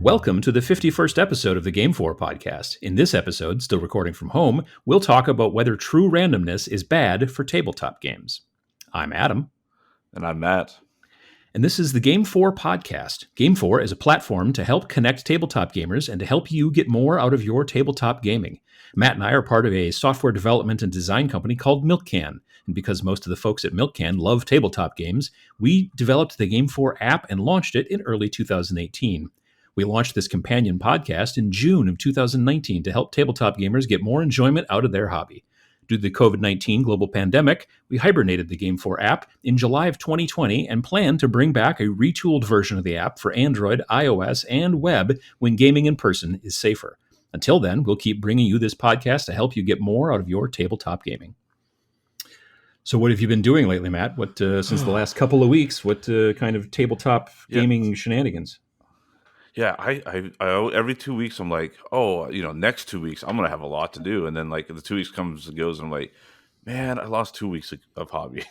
Welcome to the 51st episode of the GameFor Podcast. In this episode, still recording from home, we'll talk about whether true randomness is bad for tabletop games. I'm Adam. And I'm Matt. And this is the GameFor Podcast. GameFor is a platform to help connect tabletop gamers and to help you get more out of your tabletop gaming. Matt and I are part of a software development and design company called Milk Can. And because most of the folks at Milk Can love tabletop games, we developed the GameFor app and launched it in early 2018. We launched this companion podcast in June of 2019 to help tabletop gamers get more enjoyment out of their hobby. Due to the COVID-19 global pandemic, we hibernated the GameFor app in July of 2020 and plan to bring back a retooled version of the app for Android, iOS, and web when gaming in person is safer. Until then, we'll keep bringing you this podcast to help you get more out of your tabletop gaming. So what have you been doing lately, Matt? What since the last couple of weeks, what kind of tabletop gaming shenanigans? Yeah, I every 2 weeks I'm like, next 2 weeks I'm gonna have a lot to do, and then like the 2 weeks comes and goes, and I'm like, man, I lost 2 weeks of hobby.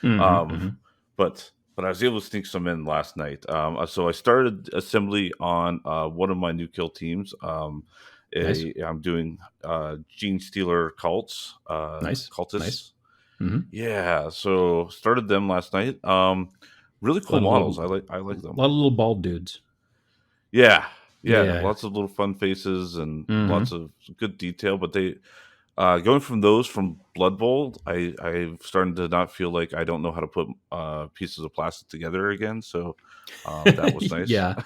But I was able to sneak some in last night. So I started assembly on one of my new kill teams. Nice. I'm doing Gene Stealer cults. Nice. Cultists. Nice. Mm-hmm. Yeah, so started them last night. Really cool models. I like them. A lot of little bald dudes. Yeah, lots of little fun faces and lots of good detail. But they going from Blood Bowl, I'm starting to not feel like I don't know how to put pieces of plastic together again. So that was nice. Yeah,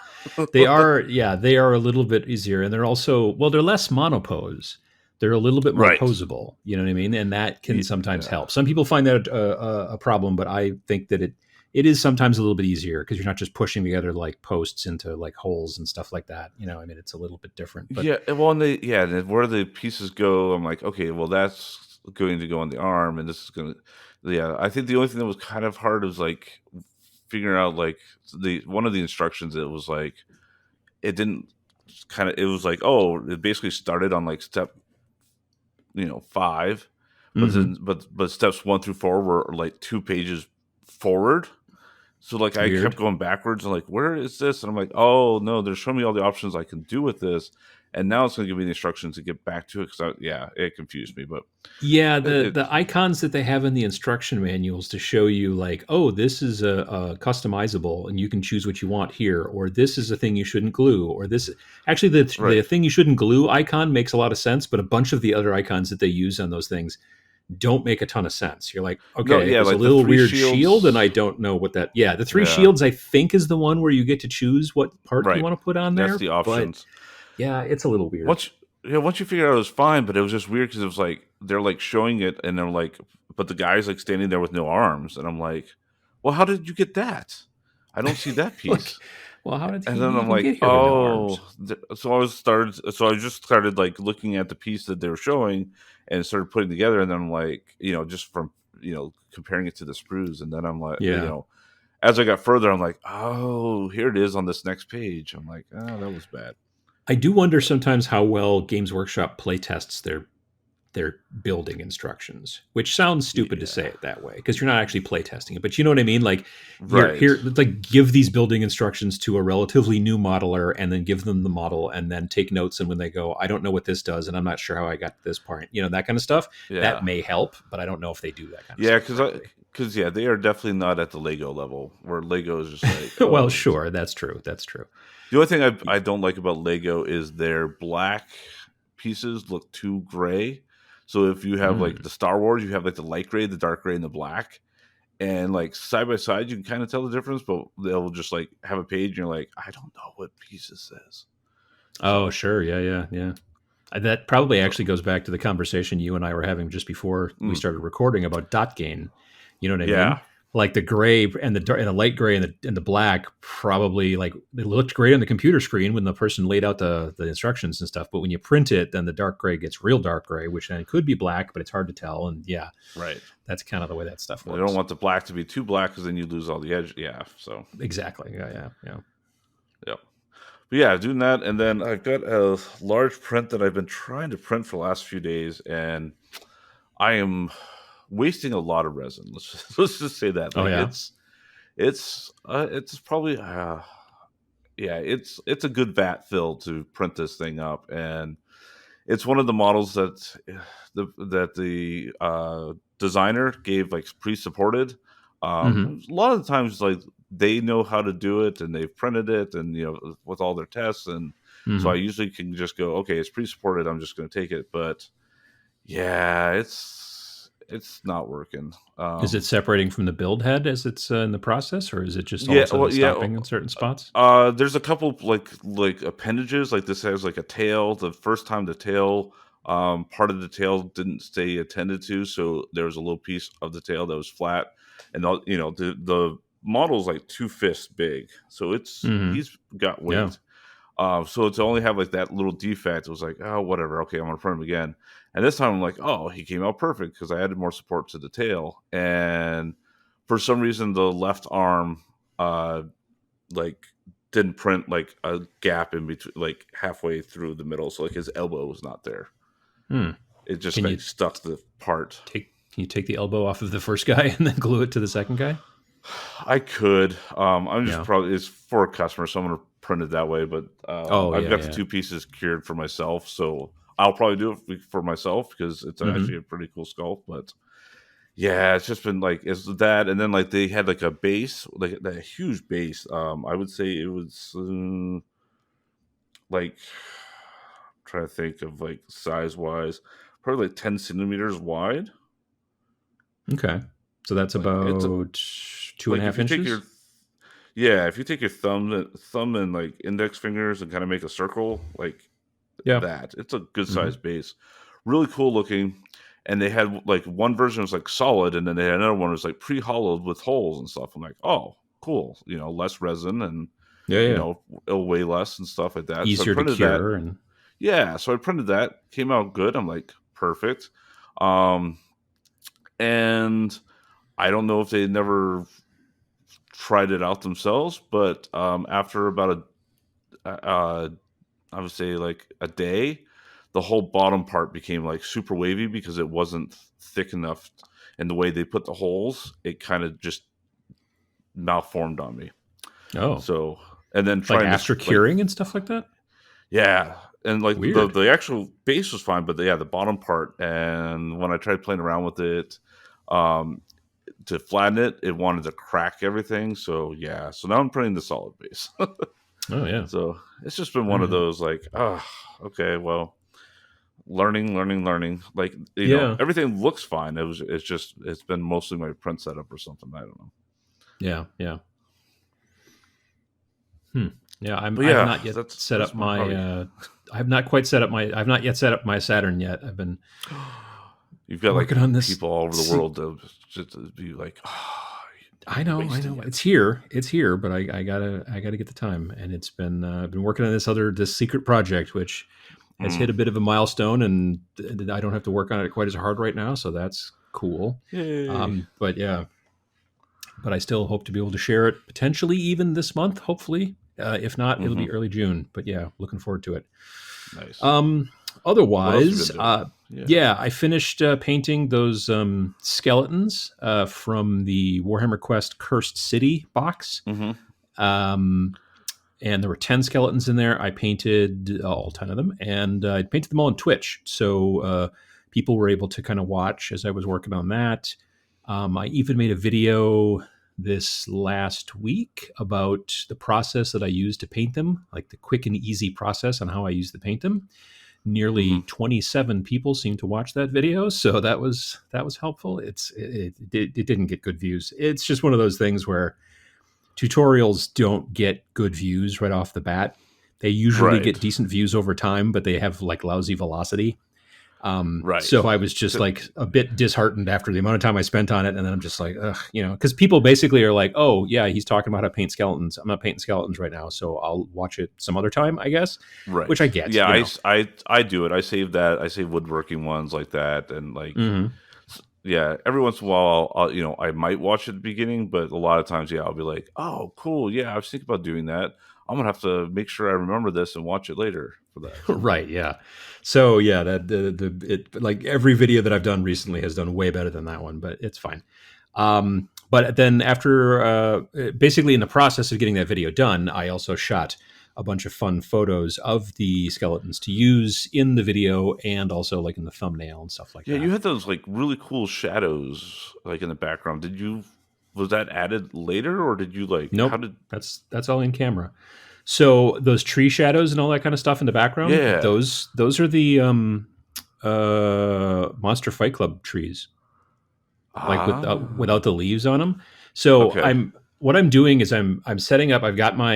they are. Yeah, they are a little bit easier, and they're also they're less monopose. They're a little bit more posable. You know what I mean? And that can sometimes help. Some people find that a problem, but I think that it is sometimes a little bit easier because you're not just pushing together like posts into like holes and stuff like that. You know, I mean, it's a little bit different. But and where the pieces go, I'm like, okay, well, that's going to go on the arm, and this is going to, I think the only thing that was kind of hard was like figuring out like one of the instructions. It was like, it was like, it basically started on like step, 5, but then, but steps 1 through 4 were like 2 pages forward. So like I kept going backwards and like, where is this? And I'm like, oh no, they're showing me all the options I can do with this, and now it's going to give me the instructions to get back to it because it confused me. But the icons that they have in the instruction manuals to show you like, oh, this is a customizable and you can choose what you want here, or this is a thing you shouldn't glue, or this actually the thing you shouldn't glue icon makes a lot of sense, but a bunch of the other icons that they use on those things don't make a ton of sense. You're like, okay, there's like a little weird shield, and I don't know what that. Yeah, the 3 shields I think is the one where you get to choose what part you want to put on there. That's the options. But, it's a little weird. Once you figure out it was fine, but it was just weird because it was like they're like showing it, and they're like, but the guy's like standing there with no arms, and I'm like, well, how did you get that? I don't see that piece. Well, how did? And then I'm like, so I just started like looking at the piece that they were showing and started putting together, and then I'm like, just from comparing it to the sprues, and then I'm like, as I got further, I'm like, oh, here it is on this next page. I'm like, that was bad. I do wonder sometimes how well Games Workshop playtests their building instructions, which sounds stupid to say it that way because you're not actually playtesting it, but you know what I mean? Like here, like give these building instructions to a relatively new modeler and then give them the model and then take notes. And when they go, I don't know what this does, and I'm not sure how I got to this point, that kind of stuff, that may help, but I don't know if they do that kind of stuff. Because they are definitely not at the Lego level where Lego is just like, well, sure. That's true. The only thing I don't like about Lego is their black pieces look too gray. So if you have like the Star Wars, you have like the light gray, the dark gray, and the black, and like side by side, you can kind of tell the difference. But they'll just like have a page, and you're like, I don't know what piece this is. Oh, sure, yeah. That probably actually goes back to the conversation you and I were having just before we started recording about dot gain. You know what I mean? Like the gray and the dark and the light gray and the black probably like it looked great on the computer screen when the person laid out the instructions and stuff. But when you print it, then the dark gray gets real dark gray, which then it could be black, but it's hard to tell. And that's kind of the way that stuff works. They don't want the black to be too black because then you lose all the edge. Yeah, so exactly. Yeah. Yep. But doing that, and then I've got a large print that I've been trying to print for the last few days, and I am wasting a lot of resin. Let's just say that. Like, it's probably yeah, it's a good vat fill to print this thing up, and it's one of the models that the designer gave like pre-supported. Mm-hmm. A lot of the times, like they know how to do it and they've printed it, and with all their tests, and so I Mm-hmm. usually can just go, okay, it's pre-supported. I'm just going to take it, but yeah, it's not working. Is it separating from the build head as it's in the process, or is it just all of Yeah, a sudden well, yeah. stopping in certain spots? There's a couple like appendages. Like this has like a tail. The first time the tail, part of the tail didn't stay attended to, so there was a little piece of the tail that was flat, and the model's like 2 fists big, so Mm-hmm. he's got Yeah. weight. So to only have like that little defect, it was like, oh, whatever. Okay, I'm gonna print him again. And this time I'm like, oh, he came out perfect because I added more support to the tail, and for some reason the left arm, uh, like didn't print like a gap in between, like halfway through the middle, so like his elbow was not there. Hmm. It just Can like you stuck the part. take the elbow off of the first guy and then glue it to the second guy? I could. I'm just Yeah. probably it's for a customer, so I'm gonna print it that way. But Oh I've yeah, got the yeah. two pieces cured for myself, so I'll probably do it for myself because it's Mm-hmm. actually a pretty cool sculpt. But yeah, it's just been like it's that, and then like they had like a base, like that huge base. I would say it was like trying to think of like size wise, probably like 10 centimeters wide. Okay. So that's Like it's a, about two and a like if half you take your inches. yeah, if you take your thumb and like index fingers and kind of make a circle like Yeah. that, it's a good Mm-hmm. sized base. Really cool looking. And they had like one version was like solid, and then they had another one that was like pre-hollowed with holes and stuff. I'm like, oh, cool. Less resin, and Yeah, yeah. it'll weigh less and stuff like that. So I Easier to printed that. cure and Yeah, so I printed that. Came out good. I'm like, perfect. Um, and I don't know if they never tried it out themselves, but after about I would say like a day, the whole bottom part became like super wavy because it wasn't thick enough, and the way they put the holes, it kind of just malformed on me. oh, So, and then like trying to after like curing and stuff like that. yeah, and like the Weird. the actual base was fine, but the bottom part, and when I tried playing around with it, um, to flatten it, it wanted to crack everything. So yeah, so now I'm printing the solid base. Oh yeah. So it's just been All one of right. those like, okay, well, learning. Like Yeah. everything looks fine. It's been mostly my print setup or something. I don't know. Yeah. Yeah. Hmm. Yeah. But I've yeah, not yet set up that's my my. hobby. I have not quite set up my. I've not yet set up my Saturn yet. I've been You've got like working on this. people all over the world that just be like, I you're know. I wasting know. it. It's here. It's here. But I gotta get the time. And it's been. I've been working on this secret project, which has hit Mm. a bit of a milestone, and I don't have to work on it quite as hard right now. So that's cool. Yay. But yeah, but I still hope to be able to share it potentially even this month, hopefully. If not, it'll Hmm. be early June. But yeah, looking forward to it. Nice. Um, What else have you otherwise, been doing? Yeah. yeah, I finished painting those skeletons from the Warhammer Quest Cursed City box. Hmm. Um, and there were 10 skeletons in there. I painted all 10 of them, and I painted them all on Twitch. So people were able to kind of watch as I was working on that. I even made a video this last week about the process that I used to paint them, like the quick and easy process on how I used to paint them. Nearly Hmm. 27 people seemed to watch that video, so that was helpful. It didn't get good views. It's just one of those things where tutorials don't get good views right off the bat. They usually Right. get decent views over time, but they have like lousy velocity. Right. So I was just like a bit disheartened after the amount of time I spent on it. And then I'm just like, ugh, because people basically are like, oh, yeah, he's talking about how to paint skeletons. I'm not painting skeletons right now. So I'll watch it some other time, I guess, which Right. I get, Yeah, I do it. I save that. I save woodworking ones like that, and like Mhm. yeah, every once in a while, I might watch at the beginning, but a lot of times, yeah, I'll be like, oh, cool, yeah, I was thinking about doing that. I'm gonna have to make sure I remember this and watch it later for that. Right. Yeah. So yeah, that like every video that I've done recently has done way better than that one, but it's fine. But But then after, basically in the process of getting that video done, I also shot a bunch of fun photos of the skeletons to use in the video and also like in the thumbnail and stuff like Yeah, that. you had those like really cool shadows like in the background. Was that added later, or did you like how Nope, did that's all in camera. So those tree shadows and all that kind of stuff in the background, Yeah. those are the Monster Fight Club trees, like Ah. without the leaves on them. So Okay. what I'm doing is I'm setting up. I've got my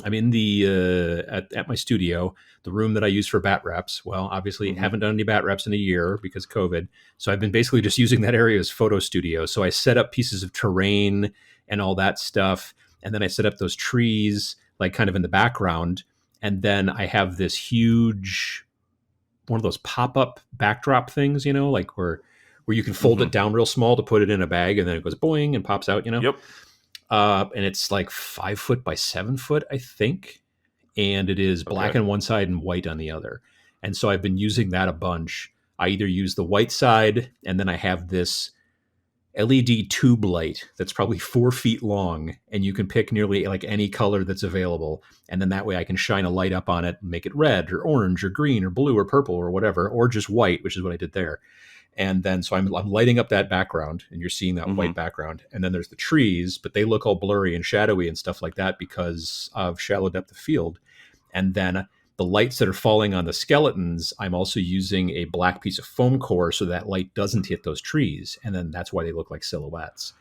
I'm in the at my studio, the room that I use for bat reps. Well, obviously Mhm. haven't done any bat reps in a year because of COVID. So I've been basically just using that area as photo studio. So I set up pieces of terrain and all that stuff, and then I set up those trees like kind of in the background, and then I have this huge one of those pop-up backdrop things, like where you can fold it Mhm. down real small to put it in a bag, and then it goes boing and pops out. Yep. And it's like 5 foot by 7 foot, I think, and it is black Okay. on one side and white on the other. And so I've been using that a bunch. I either use the white side, and then I have this LED tube light that's probably 4 feet long, and you can pick nearly like any color that's available. And then that way I can shine a light up on it and make it red or orange or green or blue or purple or whatever, or just white, which is what I did there. And then so I'm lighting up that background, and you're seeing that white Mhm. background. And then there's the trees, but they look all blurry and shadowy and stuff like that because of shallow depth of field. And then the lights that are falling on the skeletons, I'm also using a black piece of foam core so that light doesn't hit those trees. And then that's why they look like silhouettes.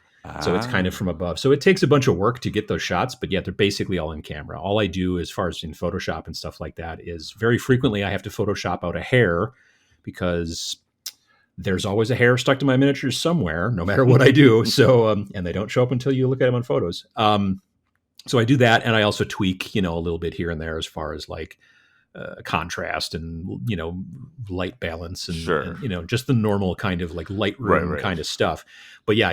So it's kind of from Ah. above. So it takes a bunch of work to get those shots, but yeah, they're basically all in camera. All I do as far as in Photoshop and stuff like that is very frequently I have to Photoshop out a hair because there's always a hair stuck to my miniatures somewhere, no matter what I do. So, and they don't show up until you look at them on photos. So I do that, and I also tweak, a little bit here and there as far as like contrast and light balance and Sure. just the normal kind of like Right, Lightroom right. kind of stuff. But yeah,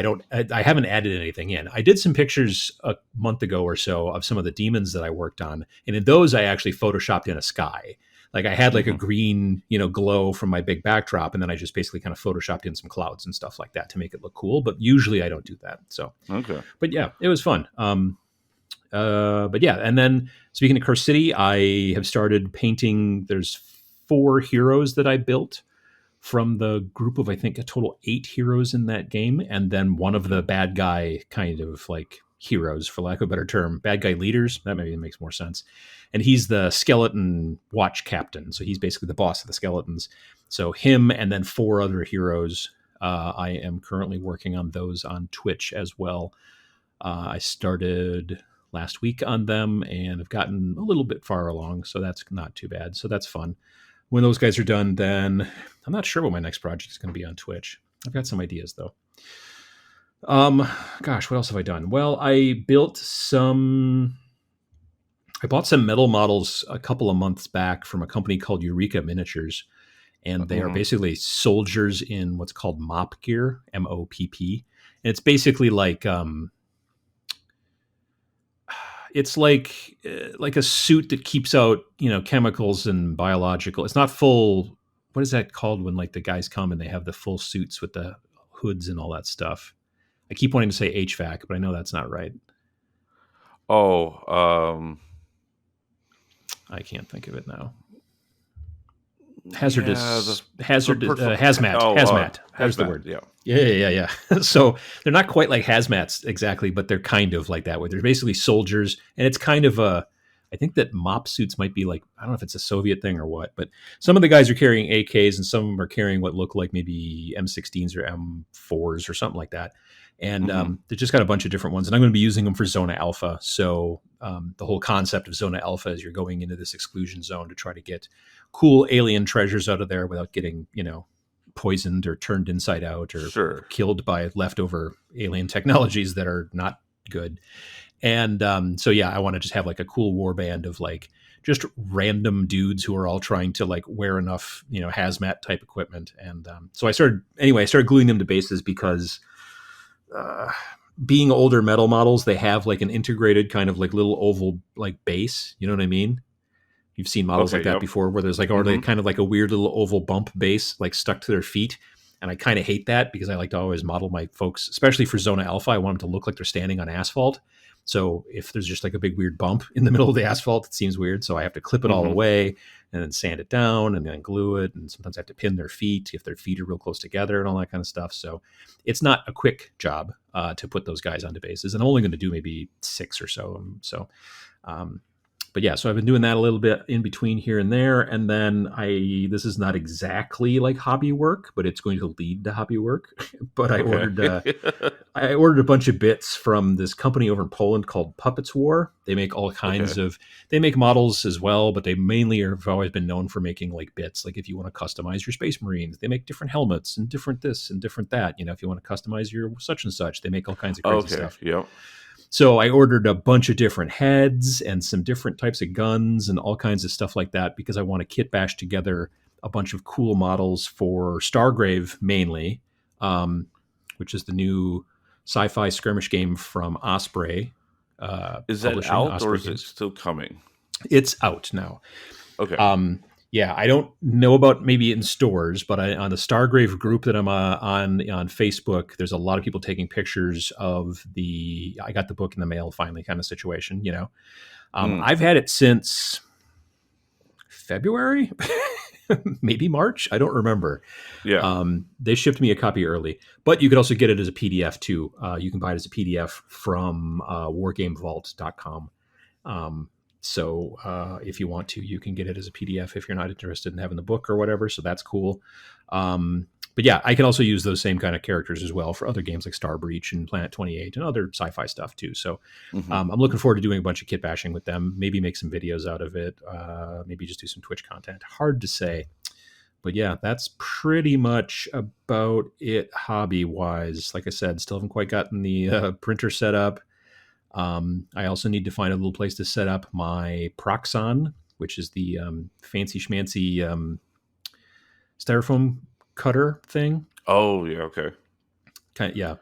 I haven't added anything in. I did some pictures a month ago or so of some of the demons that I worked on, and in those I actually photoshopped in a sky. Like I had like a Mhm. green, glow from my big backdrop, and then I just basically kind of photoshopped in some clouds and stuff like that to make it look cool. But usually I don't do that. So, Okay. but yeah, it was fun. But yeah, and then speaking of Curse City, I have started painting. There's 4 heroes that I built from the group of I think a total 8 heroes in that game, and then one of Okay. the bad guy kind of like heroes, for lack of a better term, bad guy leaders. That maybe makes more sense. And he's the skeleton watch captain, so he's basically the boss of the skeletons. So him, and then 4 other heroes. I am currently working on those on Twitch as well. I started last week on them and have gotten a little bit far along, so that's not too bad. So that's fun. When those guys are done, then I'm not sure what my next project is going to be on Twitch. I've got some ideas though. Gosh, what else have I done? Well, I bought some metal models a couple of months back from a company called Eureka Miniatures, and they are Mhm. basically soldiers in what's called MOP gear, MOPP. And it's basically like it's like a suit that keeps out chemicals and biological. It's not full. What is that called when like the guys come and they have the full suits with the hoods and all that stuff? I keep wanting to say HVAC, but I know that's not right. Oh, I can't think of it now. yeah, the Hazmat. That was the hazmat, word. yeah. Yeah. So they're not quite like hazmats exactly, but they're kind of like that. Where they're basically soldiers, and it's kind of a. I think that mop suits might be like, I don't know if it's a Soviet thing or what, but some of the guys are carrying AKs and some of them are carrying what look like maybe M16s or M4s or something like that. And Mhm. they've just got a bunch of different ones, and I'm going to be using them for Zona Alpha. So the whole concept of Zona Alpha is you're going into this exclusion zone to try to get cool alien treasures out of there without getting, poisoned or turned inside out or Sure. killed by leftover alien technologies that are not good. And so, yeah, I want to just have like a cool war band of like just random dudes who are all trying to like wear enough, hazmat type equipment. And so I started gluing them to bases because uh, being older metal models, they have like an integrated kind of like little oval like base. You know what I mean? You've seen models Okay, like that yep. before where there's like already Mhm. kind of like a weird little oval bump base like stuck to their feet. And I kind of hate that because I like to always model my folks, especially for Zona Alpha. I want them to look like they're standing on asphalt. So if there's just like a big weird bump in the middle of the asphalt, it seems weird. So I have to clip it all away and then sand it down and then glue it. And sometimes I have to pin their feet if their feet are real close together and all that kind of stuff. So it's not a quick job to put those guys onto bases. And I'm only going to do maybe 6 or so. But yeah, so I've been doing that a little bit in between here and there. And then this is not exactly like hobby work, but it's going to lead to hobby work. But I ordered a bunch of bits from this company over in Poland called Puppets War. They make all kinds they make models as well, but they mainly have always been known for making like bits. Like if you want to customize your Space Marines, they make different helmets and different this and different that. If you want to customize your such and such, they make all kinds of crazy stuff. Yep. So I ordered a bunch of different heads and some different types of guns and all kinds of stuff like that because I want to kit bash together a bunch of cool models for Stargrave mainly, which is the new sci-fi skirmish game from Osprey. Is that out Osprey or is Games. it still coming? It's out now. Okay. Yeah, I don't know about maybe in stores, but on the Stargrave group that I'm on Facebook, there's a lot of people taking pictures of I got the book in the mail finally kind of situation, I've had it since February, maybe March. I don't remember. Yeah. They shipped me a copy early, but you could also get it as a PDF too. You can buy it as a PDF from wargamevault.com. So if you want to, you can get it as a PDF if you're not interested in having the book or whatever. So that's cool. But yeah, I can also use those same kind of characters as well for other games like Star Breach and Planet 28 and other sci-fi stuff too. So I'm looking forward to doing a bunch of kit bashing with them, maybe make some videos out of it, maybe just do some Twitch content. Hard to say. But yeah, that's pretty much about it hobby-wise. Like I said, still haven't quite gotten the printer set up. I also need to find a little place to set up my Proxon, which is the fancy schmancy styrofoam cutter thing. Oh, yeah, okay. Yeah.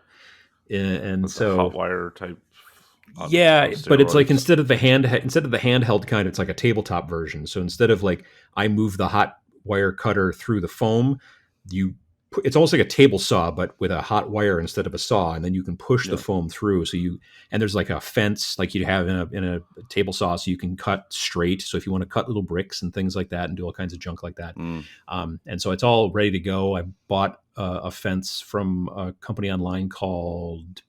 And That's so a hot wire type. But it's like instead of the handheld kind, it's like a tabletop version. So instead of like I move the hot wire cutter through the foam, it's almost like a table saw, but with a hot wire instead of a saw, and then you can push the foam through. So and there's like a fence like you'd have in a table saw, so you can cut straight. So if you want to cut little bricks and things like that and do all kinds of junk like that. And so it's all ready to go. I bought a fence from a company online called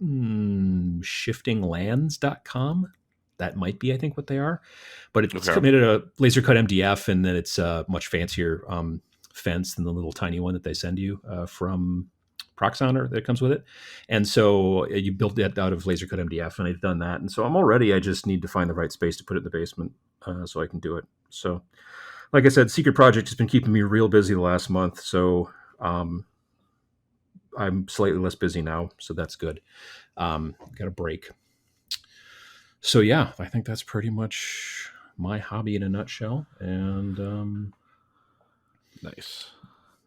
shiftinglands.com. That might be, I think, what they are. But it's made a laser cut MDF, and then it's a much fancier fence than the little tiny one that they send you from Proxon or that comes with it. And so you build that out of laser cut MDF, and I've done that. And so I'm all ready. I just need to find the right space to put it in the basement so I can do it. So like I said, Secret Project has been keeping me real busy the last month. So I'm slightly less busy now. So that's good. Got a break. So yeah, I think that's pretty much my hobby in a nutshell. And nice.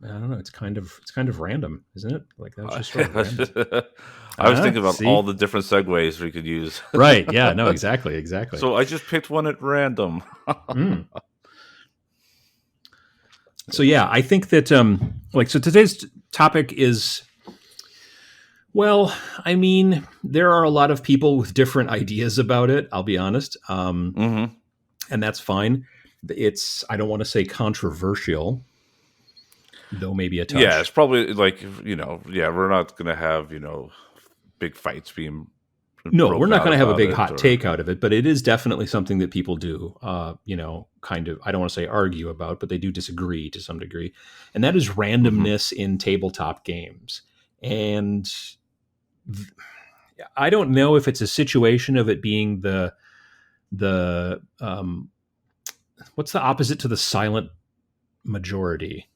I don't know. It's kind of random, isn't it? Like that was just sort of random. I was thinking about all the different segues we could use. Right. Yeah. No. Exactly. So I just picked one at random. So yeah, I think that so today's topic is. Well, I mean, there are a lot of people with different ideas about it. I'll be honest, and that's fine. I don't want to say controversial. Though maybe a touch. Yeah, it's probably like, we're not going to have, big fights being. No, we're not going to have a big hot take out of it, but it is definitely something that people do, kind of, I don't want to say argue about, but they do disagree to some degree. And that is randomness in tabletop games. And I don't know if it's a situation of it being the what's the opposite to the silent majority?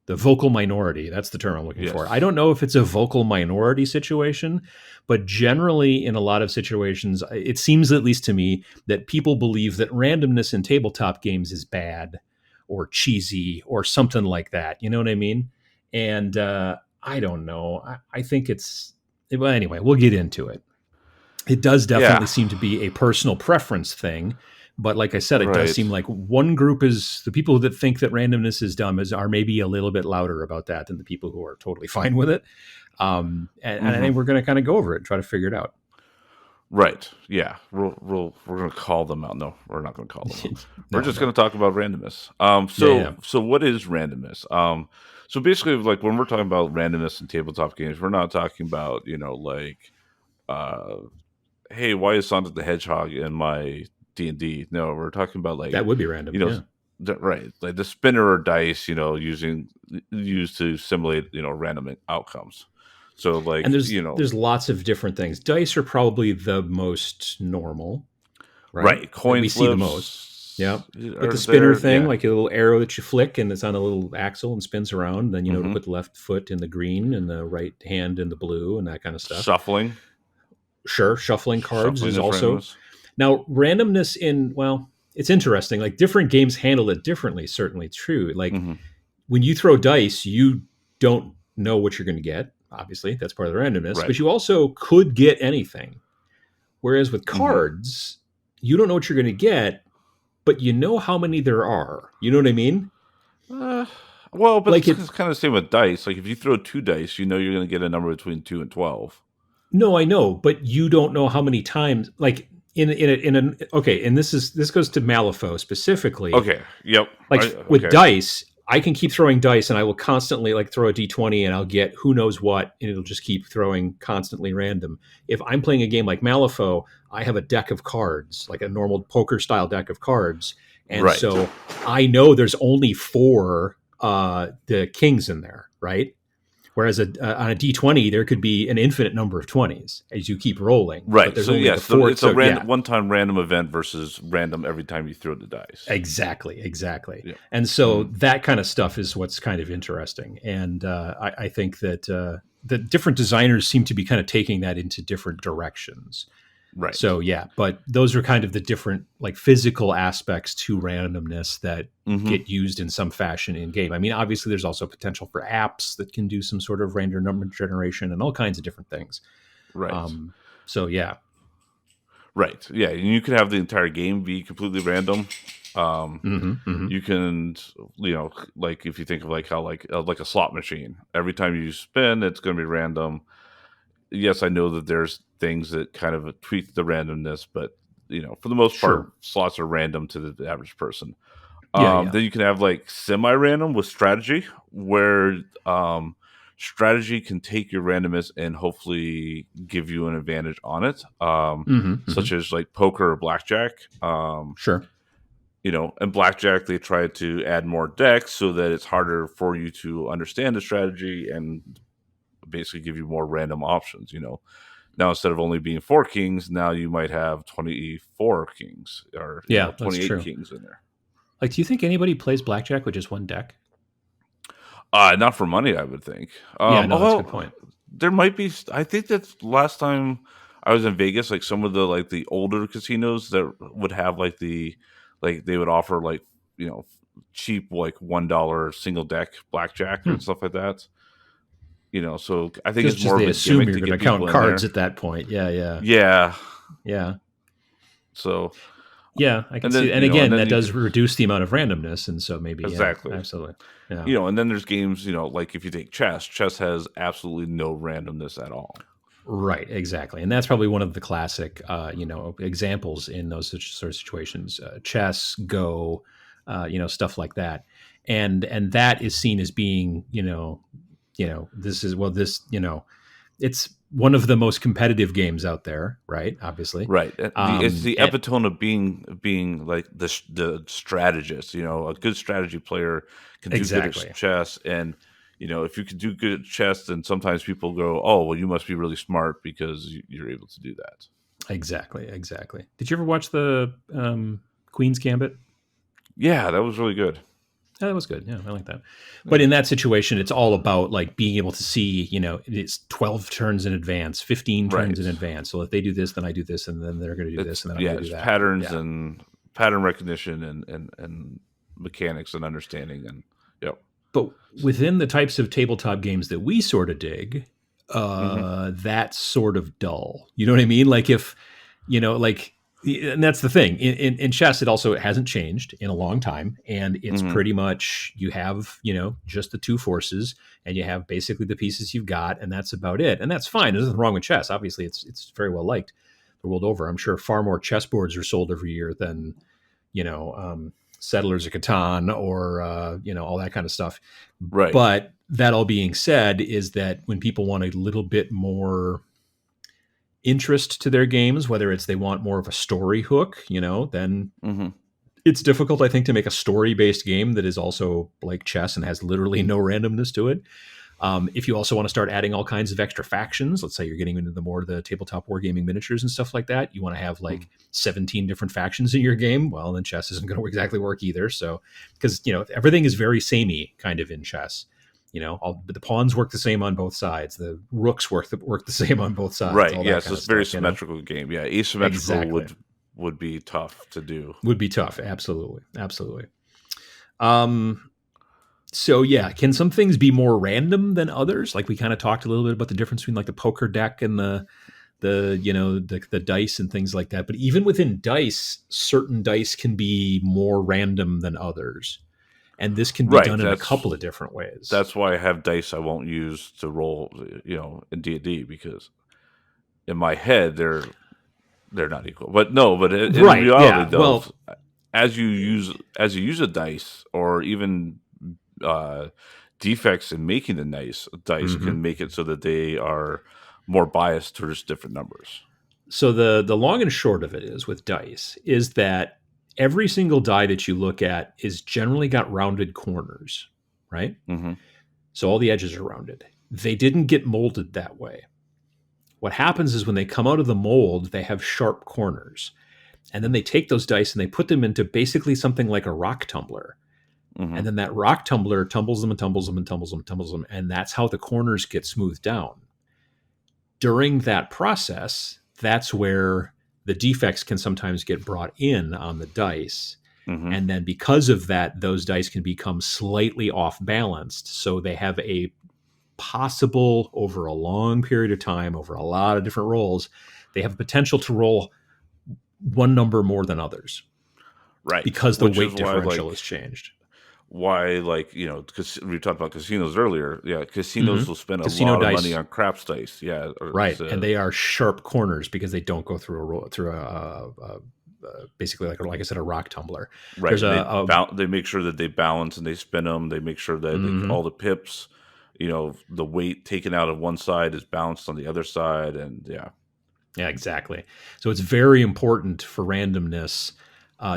The vocal minority, that's the term I'm looking for. I don't know if it's a vocal minority situation, but generally in a lot of situations, it seems, at least to me, that people believe that randomness in tabletop games is bad or cheesy or something like that. You know what I mean? And I don't know. I think well, anyway, we'll get into it. It does definitely seem to be a personal preference thing, But like I said, it does seem like one group is the people that think that randomness is dumb are maybe a little bit louder about that than the people who are totally fine with it. And I think we're going to kind of go over it and try to figure it out. Right. Yeah. We're going to call them out. No, we're not going to call them out. We're just going to talk about randomness. So what is randomness? So basically, like when we're talking about randomness in tabletop games, we're not talking about, hey, why is Sonic the Hedgehog in my D&D? No, we're talking about like that would be random. Right, like the spinner or dice, used to simulate, random outcomes. So like, and there's lots of different things. Dice are probably the most normal, right? Coin we flips, see the most. Yeah, like the spinner thing, like a little arrow that you flick and it's on a little axle and spins around. Then to put the left foot in the green and the right hand in the blue and that kind of stuff. Shuffling, sure. Shuffling cards is also randomness. Now randomness it's interesting. Like different games handle it differently. Certainly true. Like when you throw dice, you don't know what you're going to get. Obviously, that's part of the randomness, but you also could get anything. Whereas with cards, you don't know what you're going to get, but you know how many there are. You know what I mean? But like it's kind of the same with dice. Like if you throw 2 dice, you're going to get a number between 2 and 12. No, I know, but you don't know how many times. Like and this goes to Malifaux specifically. Okay. Yep. Like with dice. I can keep throwing dice and I will constantly like throw a D20 and I'll get who knows what, and it'll just keep throwing constantly random. If I'm playing a game like Malifaux, I have a deck of cards, like a normal poker style deck of cards. And so I know there's only 4 the kings in there, right? Whereas on a D20, there could be an infinite number of 20s as you keep rolling. Right. So it's a one-time random event versus random every time you throw the dice. Exactly. Yeah. And so that kind of stuff is what's kind of interesting. And I think that the different designers seem to be kind of taking that into different directions. Right. So but those are kind of the different like physical aspects to randomness that get used in some fashion in game. I mean, obviously there's also potential for apps that can do some sort of random number generation and all kinds of different things. Right. Right. Yeah. And you could have the entire game be completely random. You can, like if you think of like how like a slot machine, every time you spin, it's going to be random. Yes, I know that there's things that kind of tweak the randomness, but for the most part, slots are random to the average person. Then you can have like semi-random with strategy, where strategy can take your randomness and hopefully give you an advantage on it, such as like poker or blackjack. In blackjack, they try to add more decks so that it's harder for you to understand the strategy and basically give you more random options. Now instead of only being 4 kings, now you might have 24 kings or 28 kings in there. Like, do you think anybody plays blackjack with just one deck? Not for money, I would think. That's a good point. There might be. I think that last time I was in Vegas, like some of the older casinos that would have they would offer cheap like $1 single deck blackjack and stuff like that. So I think it's more of a assume gimmick you're to going get to count people cards in there. at that point. Yeah. So I can see. And again, that does reduce the amount of randomness, and so maybe exactly, absolutely. Yeah. And then there's games, like if you take chess has absolutely no randomness at all. Right, exactly, and that's probably one of the classic, examples in those sort of situations. Chess, Go, stuff like that, and that is seen as being, it's one of the most competitive games out there, right? Obviously, right. It's the epitome of being like the strategist. A good strategy player can do good at chess, and if you can do good at chess, then sometimes people go, "Oh, well, you must be really smart because you're able to do that." Exactly. Did you ever watch the Queen's Gambit? Yeah, that was really good. Yeah, that was good. Yeah, I like that. But in that situation, it's all about like being able to see, it's 12 turns in advance, 15 turns in advance. So if they do this, then I do this, and then they're going to do this, and then I'm going to do that. Patterns and pattern recognition and mechanics and understanding, and But within the types of tabletop games that we sort of dig, that's sort of dull. You know what I mean? Like if, And that's the thing. In chess, it also hasn't changed in a long time. And it's pretty much, you have, just the two forces, and you have basically the pieces you've got, and that's about it. And that's fine. There's nothing wrong with chess. Obviously, it's very well liked the world over. I'm sure far more chessboards are sold every year than, Settlers of Catan or, all that kind of stuff. Right. But that all being said, is that when people want a little bit more interest to their games, whether it's they want more of a story hook, then it's difficult, I think, to make a story-based game that is also like chess and has literally no randomness to it. If you also want to start adding all kinds of extra factions, let's say you're getting into the tabletop wargaming miniatures and stuff like that, you want to have like 17 different factions in your game, well, then chess isn't going to exactly work either. So, because, everything is very samey kind of in chess. The pawns work the same on both sides. The rooks work the same on both sides. Right. Yes, it's a very symmetrical game. Yeah, asymmetrical would be tough to do. Would be tough. Absolutely. Absolutely. So yeah, can some things be more random than others? Like we kind of talked a little bit about the difference between like the poker deck and the dice and things like that. But even within dice, certain dice can be more random than others. And this can be done in a couple of different ways. That's why I have dice I won't use to roll, in D&D, because in my head they're not equal. But in reality, though, as you use a dice, or even defects in making the dice can make it so that they are more biased towards different numbers. So the long and short of it is, with dice, is that every single die that you look at is generally got rounded corners, right? So all the edges are rounded. They didn't get molded that way. What happens is when they come out of the mold, they have sharp corners. And then they take those dice and they put them into basically something like a rock tumbler. And then that rock tumbler tumbles them and tumbles them and tumbles them and tumbles them. And that's how the corners get smoothed down. During that process, that's where the defects can sometimes get brought in on the dice. And then because of that, those dice can become slightly off balanced. So they have a possible, over a long period of time, over a lot of different rolls, they have a potential to roll one number more than others. Right. Because the weight differential has changed. Why, because we talked about casinos earlier. Yeah, casinos will spend a lot of money on craps dice. Yeah, right, and they are sharp corners because they don't go through basically like I said, a rock tumbler. Right. They make sure that they balance and they spin them. They make sure that all the pips, the weight taken out of one side is balanced on the other side, and yeah, exactly. So it's very important for randomness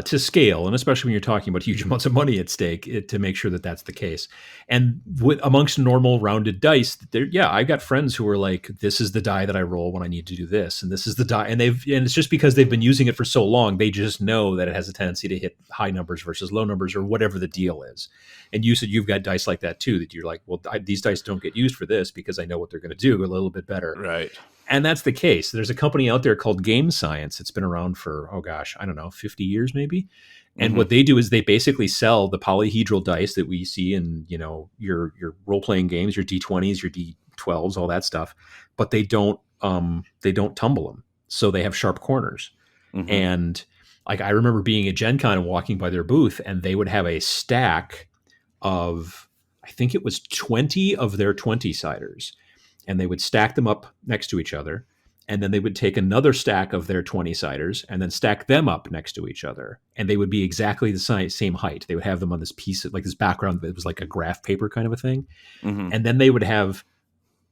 to scale, and especially when you're talking about huge amounts of money at stake, to make sure that that's the case. And amongst normal rounded dice, I've got friends who are like, this is the die that I roll when I need to do this, and this is the die, and it's just because they've been using it for so long, they just know that it has a tendency to hit high numbers versus low numbers, or whatever the deal is. And you said you've got dice like that too, that you're like, well, these dice don't get used for this because I know what they're going to do a little bit better. Right. And that's the case. There's a company out there called Game Science. It's been around for, 50 years maybe. And what they do is they basically sell the polyhedral dice that we see in, your role-playing games, your D20s, your D12s, all that stuff. But they don't tumble them. So they have sharp corners. And like, I remember being at Gen Con and walking by their booth, and they would have a stack of, I think it was 20 of their 20-siders. And they would stack them up next to each other. And then they would take another stack of their 20-siders and then stack them up next to each other. And they would be exactly the same height. They would have them on this piece of, like, this background that was like a graph paper kind of a thing. And then they would have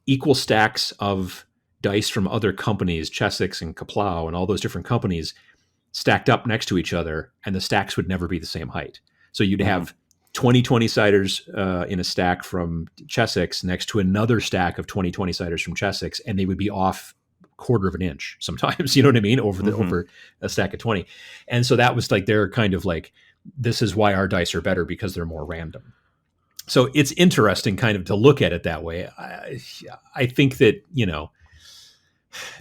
equal stacks of dice from other companies, Chessex and Kaplow and all those different companies, stacked up next to each other. And the stacks would never be the same height. So you'd have 20 20-siders in a stack from Chessex next to another stack of 20 20-siders from Chessex, and they would be off a quarter of an inch sometimes, you know what I mean, over a stack of 20. And so that was like their kind of like, this is why our dice are better, because they're more random. So it's interesting kind of to look at it that way. I think that,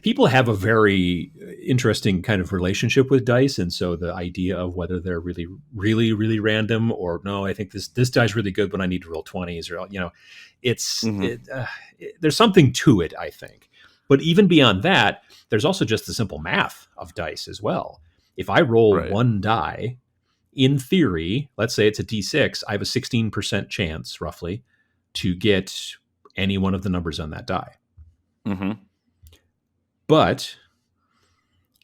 people have a very interesting kind of relationship with dice. And so the idea of whether they're really, really, really random, or no, I think this die's really good when I need to roll 20s, or, there's something to it, I think. But even beyond that, there's also just the simple math of dice as well. If I roll Right. one die, in theory, let's say it's a d6, I have a 16% chance, roughly, to get any one of the numbers on that die. Mm-hmm. But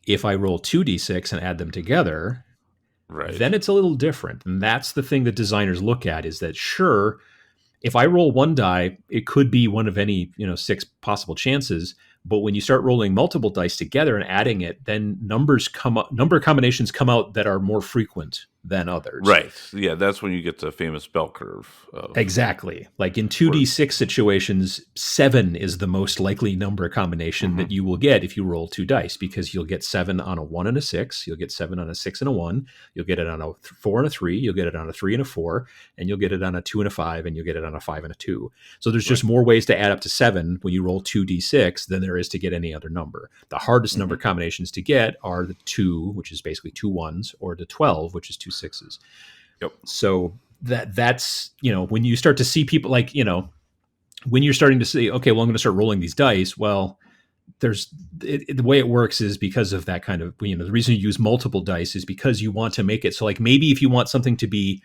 if I roll 2d6 and add them together, Right. then it's a little different. And that's the thing that designers look at, is that, sure, if I roll one die, it could be one of any, 6 possible chances. But when you start rolling multiple dice together and adding it, then number combinations come out that are more frequent than others. Right. Yeah, that's when you get the famous bell curve. Exactly. Like in 2d6 situations, 7 is the most likely number combination that you will get if you roll 2 dice, because you'll get 7 on a 1 and a 6, you'll get 7 on a 6 and a 1, you'll get it on a 4 and a 3, you'll get it on a 3 and a 4, and you'll get it on a 2 and a 5, and you'll get it on a 5 and a 2. So there's just more ways to add up to 7 when you roll 2d6 than there is to get any other number. The hardest number combinations to get are the 2, which is basically 2 1s, or the 12, which is 2 6s. Yep. So that's, when you start to see people, like, when you're starting to say, okay, well, I'm going to start rolling these dice. Well, the way it works is because of that kind of, the reason you use multiple dice is because you want to make it so, like, maybe if you want something to be,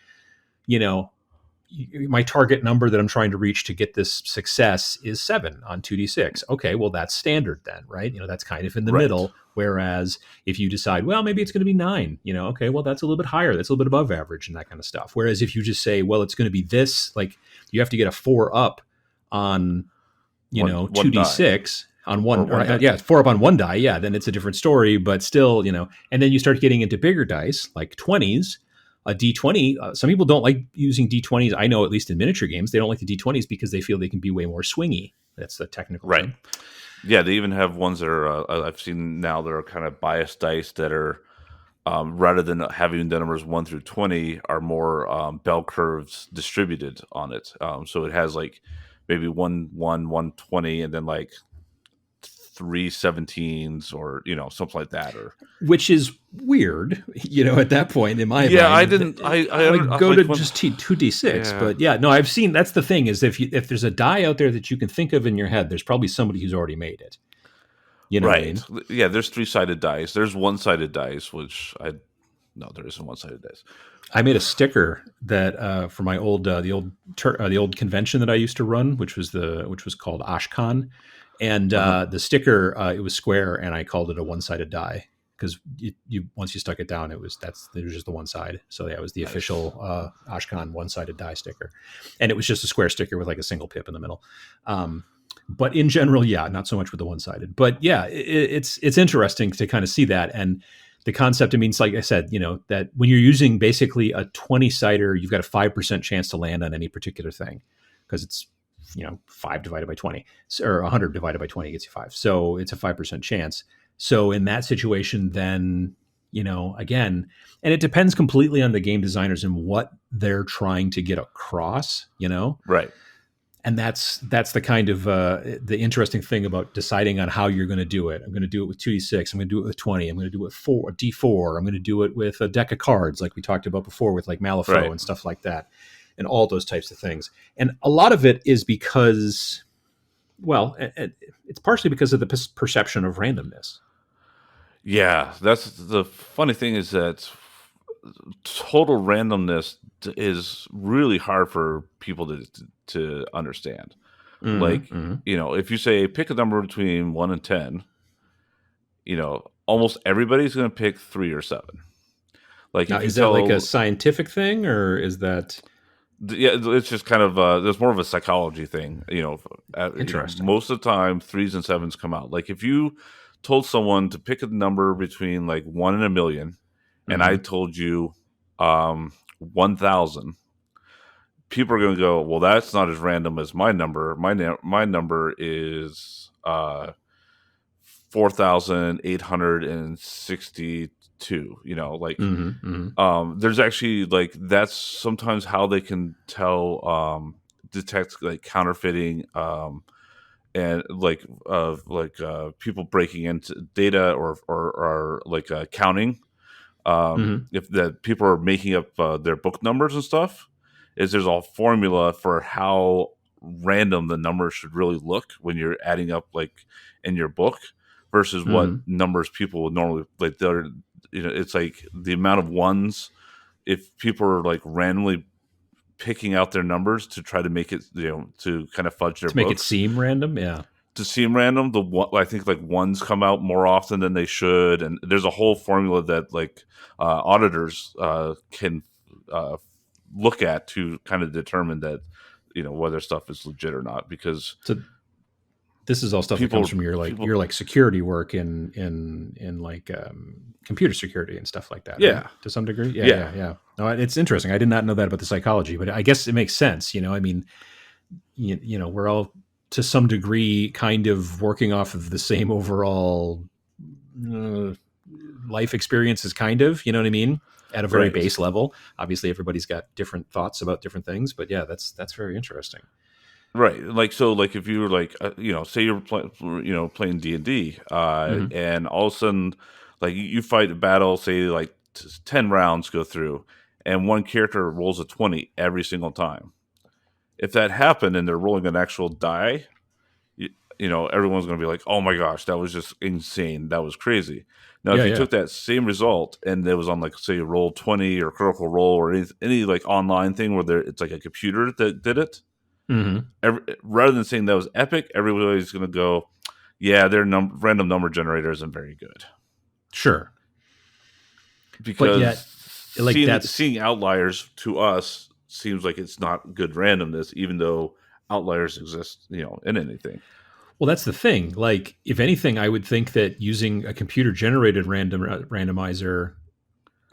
my target number that I'm trying to reach to get this success is 7 on 2d6. Okay, well, that's standard then, right? That's kind of in the middle. Whereas if you decide, well, maybe it's going to be 9, okay, well, that's a little bit higher. That's a little bit above average and that kind of stuff. Whereas if you just say, well, it's going to be this, like, you have to get a 4 up on, 2d6 on one, or 4 up on one die. Yeah, then it's a different story, but still, and then you start getting into bigger dice like 20s. A D20, some people don't like using D20s. I know, at least in miniature games, they don't like the D20s because they feel they can be way more swingy. That's the technical term. Yeah, they even have ones that are, I've seen now, that are kind of biased dice that are, rather than having the numbers 1 through 20, are more bell curves distributed on it. So it has like maybe 1 1 1 20, and then like 3 17s, or something like that, or which is weird, at that point in my mind. I didn't. I would go to just 2d6, but no, I've seen. That's the thing, is if there's a die out there that you can think of in your head, there's probably somebody who's already made it. Right? What I mean? Yeah, there's 3-sided dice. There's 1-sided dice, no, there isn't 1-sided dice. I made a sticker that for my old the old convention that I used to run, which was called Ashcan. And the sticker, it was square, and I called it a 1-sided die because you once you stuck it down, there was just the one side. So yeah, it was the official Ashcan 1-sided die sticker, and it was just a square sticker with like a single pip in the middle. But in general, yeah, not so much with the 1-sided. But yeah, it's interesting to kind of see that, and the concept. I mean, it's like I said, that when you're using basically a 20-sider, you've got a 5% chance to land on any particular thing because it's 5 divided by 20, or 100 divided by 20 gets you 5. So it's a 5% chance. So in that situation, then, again, and it depends completely on the game designers and what they're trying to get across, Right. And that's the kind of the interesting thing about deciding on how you're going to do it. I'm going to do it with 2d6. I'm going to do it with 20. I'm going to do it with D4. I'm going to do it with a deck of cards, like we talked about before, with like Malifaux and stuff like that. And all those types of things. And a lot of it is because, well, it's partially because of the perception of randomness. Yeah, that's the funny thing, is that total randomness is really hard for people to understand. Like, if you say pick a number between 1 and 10, almost everybody's going to pick 3 or 7. Like, now, is that like a scientific thing, or is that... Yeah, it's just kind of there's more of a psychology thing, Interesting. Most of the time, 3s and 7s come out. Like, if you told someone to pick a number between like 1 and a million, and I told you 1,000, people are going to go, well, that's not as random as my number. My number is 4,862. There's actually, like, that's sometimes how they can tell, detect like counterfeiting, and people breaking into data, or like counting. If that people are making up their book numbers and stuff, there's a formula for how random the numbers should really look when you're adding up, like, in your book, versus what numbers people would normally, like, it's like the amount of ones. If people are like randomly picking out their numbers to try to make it, to kind of fudge their To make it books, seem random, yeah. to seem random, I think like ones come out more often than they should, and there's a whole formula that like auditors can look at to kind of determine that whether stuff is legit or not, because So this is all stuff that comes from your security work in like computer security and stuff like that. Yeah, right? To some degree. Yeah. No, it's interesting. I did not know that about the psychology, but I guess it makes sense. I mean, we're all to some degree kind of working off of the same overall life experiences, kind of. You know what I mean? At a very base level. Obviously, everybody's got different thoughts about different things, but yeah, that's very interesting. Right. Like, so like if you were like, say you're playing D&D, and all of a sudden, like you fight a battle, say like 10 rounds go through, and one character rolls a 20 every single time. If that happened and they're rolling an actual die, everyone's going to be like, oh my gosh, that was just insane. That was crazy. Now, if you took that same result and it was on like, say, roll 20 or Critical Role or any like online thing where it's like a computer that did it, rather than saying that was epic, everybody's going to go, yeah, their random number generator isn't very good. Sure. Because seeing outliers to us seems like it's not good randomness, even though outliers exist, in anything. Well, that's the thing. Like, if anything, I would think that using a computer-generated randomizer,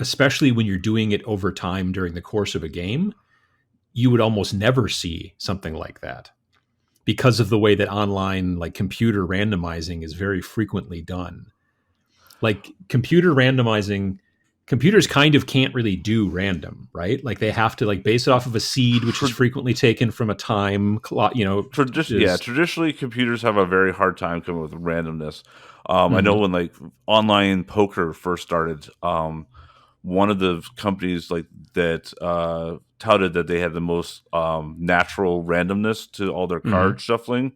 especially when you're doing it over time during the course of a game, you would almost never see something like that because of the way that online, like, computer randomizing is very frequently done. Like, computers kind of can't really do random, right? Like, they have to like base it off of a seed, which is frequently taken from a time clock. Traditionally, computers have a very hard time coming with randomness. I know when like online poker first started, one of the companies like that touted that they had the most natural randomness to all their card shuffling.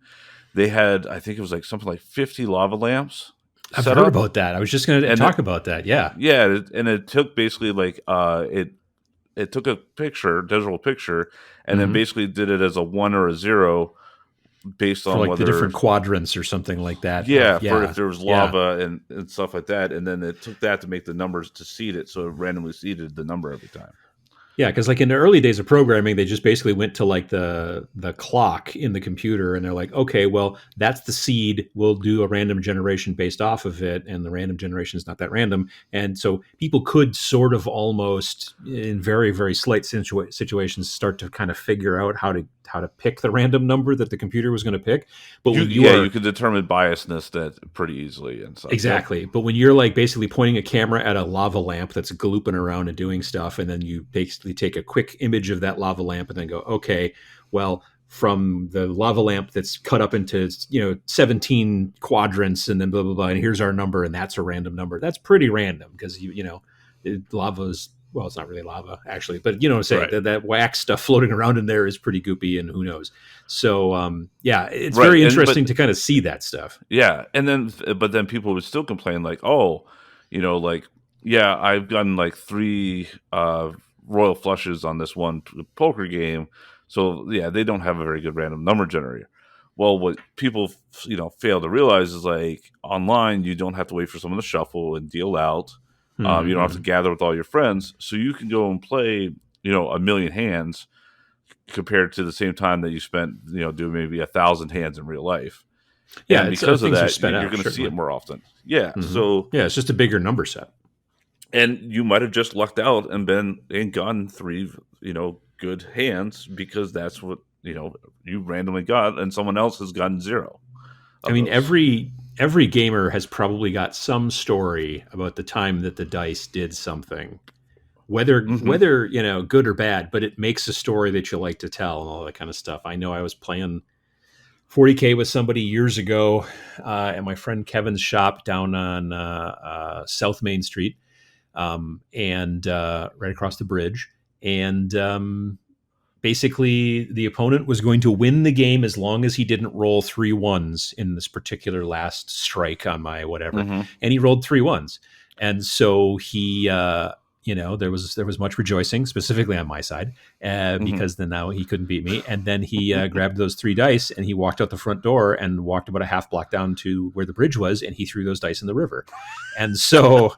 They had, I think it was like something like 50 lava lamps. I've heard about that. I was just going to talk about that. Yeah. Yeah. And it took basically like, it took a digital picture, and then basically did it as a 1 or a 0 based on like whether the different quadrants or something like that. Yeah. For if there was lava and stuff like that. And then it took that to make the numbers to seed it. So it randomly seeded the number every time. Yeah, because like in the early days of programming, they just basically went to like the clock in the computer, and they're like, okay, well, that's the seed. We'll do a random generation based off of it, and the random generation is not that random. And so people could sort of almost, in very, very slight situations, start to kind of figure out how to pick the random number that the computer was going to pick. But you could determine biasness that pretty easily and stuff. Exactly. But when you're like basically pointing a camera at a lava lamp that's glooping around and doing stuff, and then you basically take a quick image of that lava lamp and then go, okay, well, from the lava lamp that's cut up into 17 quadrants and then blah blah blah, and here's our number, and that's a random number. That's pretty random because lava's, well, it's not really lava actually, but you know what I'm saying, that wax stuff floating around in there is pretty goopy, and who knows. So it's very interesting to kind of see that stuff. Yeah, but then people would still complain like, oh, I've gotten like 3 royal flushes on this one poker game, so yeah, they don't have a very good random number generator. Well, what people fail to realize is like online, you don't have to wait for someone to shuffle and deal out. You don't have to gather with all your friends, so you can go and play, a million hands compared to the same time that you spent, doing maybe 1,000 hands in real life. Yeah, and because of that, you're going to see it more often. Yeah, so yeah, it's just a bigger number set, and you might have just lucked out and gotten 3, good hands because that's what you randomly got, and someone else has gotten 0. I mean, every gamer has probably got some story about the time that the dice did something, whether good or bad, but it makes a story that you like to tell and all that kind of stuff. I know I was playing 40K with somebody years ago at my friend Kevin's shop down on South Main Street, and right across the bridge, and basically, the opponent was going to win the game as long as he didn't roll 3 1s in this particular last strike on my whatever. And he rolled 3 1s. And so he, there was much rejoicing, specifically on my side, because then now he couldn't beat me. And then he grabbed those 3 dice and he walked out the front door and walked about a half block down to where the bridge was, and he threw those dice in the river. And so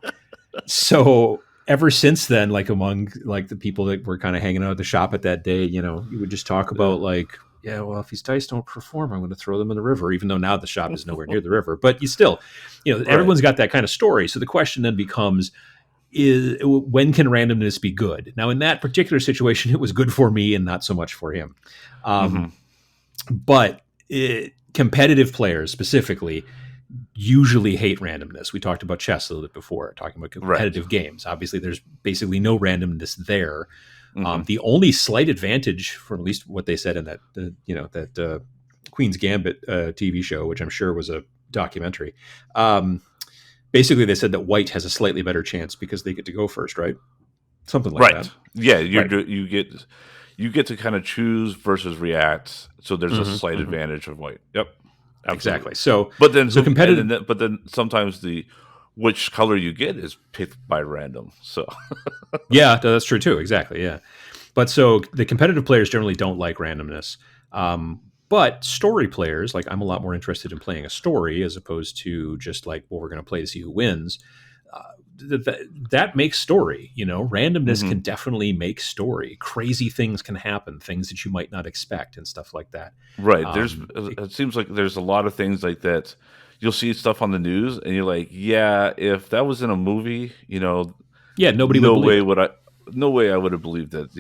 ever since then, like among like the people that were kind of hanging out at the shop at that day, you would just talk about like, yeah, well, if these dice don't perform, I'm going to throw them in the river, even though now the shop is nowhere near the river. But you still, everyone's got that kind of story. So the question then becomes, when can randomness be good? Now, in that particular situation, it was good for me and not so much for him. But competitive players specifically usually hate randomness. We talked about chess a little bit before, talking about competitive games. Obviously, there's basically no randomness there. The only slight advantage, from at least what they said in that Queen's Gambit TV show, which I'm sure was a documentary, basically they said that white has a slightly better chance because they get to go first, right? Something like that. Yeah, you get to kind of choose versus react. So there's a slight advantage of white. Yep. Absolutely. Exactly. So, but then competitive. But then sometimes which color you get is picked by random. So yeah, that's true too. Exactly. Yeah. But so the competitive players generally don't like randomness. But story players, like I'm a lot more interested in playing a story as opposed to just like, well, we're going to play to see who wins. That makes story. Randomness can definitely make story. Crazy things can happen, things that you might not expect and stuff like that. Right. It seems like there's a lot of things like that. You'll see stuff on the news and you're like, yeah, if that was in a movie, yeah, nobody would believe it. No way I would have believed it,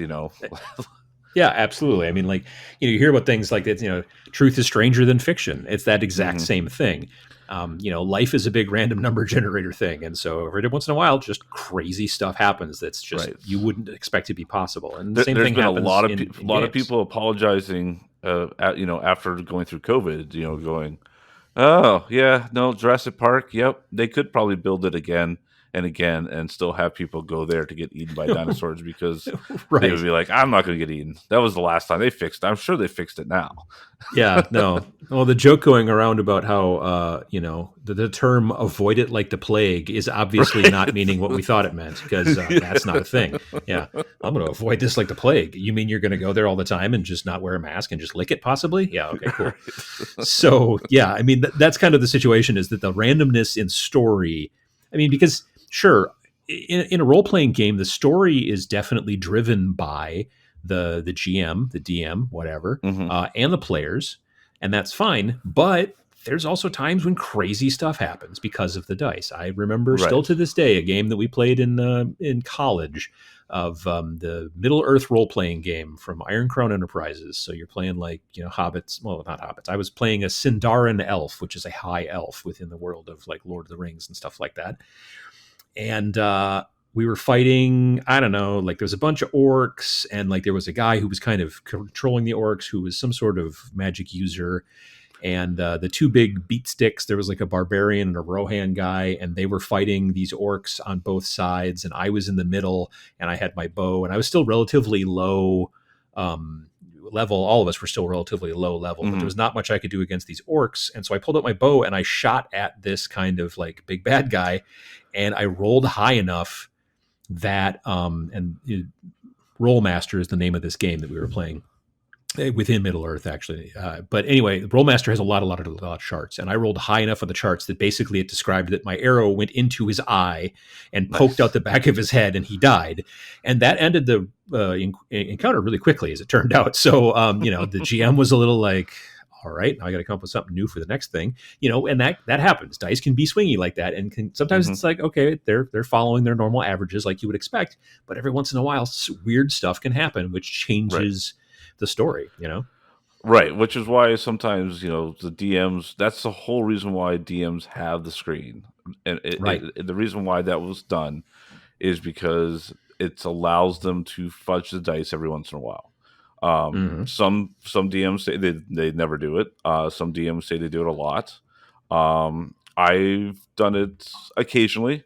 Yeah, absolutely. I mean, like, you hear about things like that, truth is stranger than fiction. It's that exact same thing. Life is a big random number generator thing. And so every once in a while, just crazy stuff happens that's just you wouldn't expect to be possible. And the same thing happens. A lot of people apologizing, after going through COVID, going, oh, yeah, no, Jurassic Park, yep, they could probably build it again and again and still have people go there to get eaten by dinosaurs because they would be like, I'm not going to get eaten. That was the last time they fixed it. I'm sure they fixed it now. Yeah, no. Well, the joke going around about how, the term avoid it like the plague is obviously not meaning what we thought it meant because that's not a thing. Yeah, I'm going to avoid this like the plague. You mean you're going to go there all the time and just not wear a mask and just lick it possibly? Yeah, okay, cool. So, yeah, I mean, that's kind of the situation is that the randomness in story, I mean, because sure, in a role-playing game, the story is definitely driven by the GM, the DM, whatever, and the players, and that's fine. But there's also times when crazy stuff happens because of the dice. I remember still to this day a game that we played in college of the Middle Earth role-playing game from Iron Crown Enterprises. So you're playing like hobbits. Well, not hobbits. I was playing a Sindarin elf, which is a high elf within the world of like Lord of the Rings and stuff like that. And we were fighting, I don't know, like there was a bunch of orcs and like there was a guy who was kind of controlling the orcs who was some sort of magic user. And the 2 big beat sticks, there was like a barbarian and a Rohan guy, and they were fighting these orcs on both sides. And I was in the middle and I had my bow and I was still relatively low level. All of us were still relatively low level, but there was not much I could do against these orcs. And so I pulled out my bow and I shot at this kind of like big bad guy. And I rolled high enough that, Rollmaster is the name of this game that we were playing within Middle Earth, actually. But anyway, Rollmaster has a lot of charts. And I rolled high enough on the charts that basically it described that my arrow went into his eye and poked out the back of his head and he died. And that ended the encounter really quickly, as it turned out. So, the GM was a little like, all right, now I got to come up with something new for the next thing, and that happens. Dice can be swingy like that. And sometimes it's like, okay, they're following their normal averages like you would expect. But every once in a while, weird stuff can happen, which changes the story, Right. Which is why sometimes, the DMs, that's the whole reason why DMs have the screen. And the reason why that was done is because it allows them to fudge the dice every once in a while. Some DMs say they never do it. Some DMs say they do it a lot. I've done it occasionally.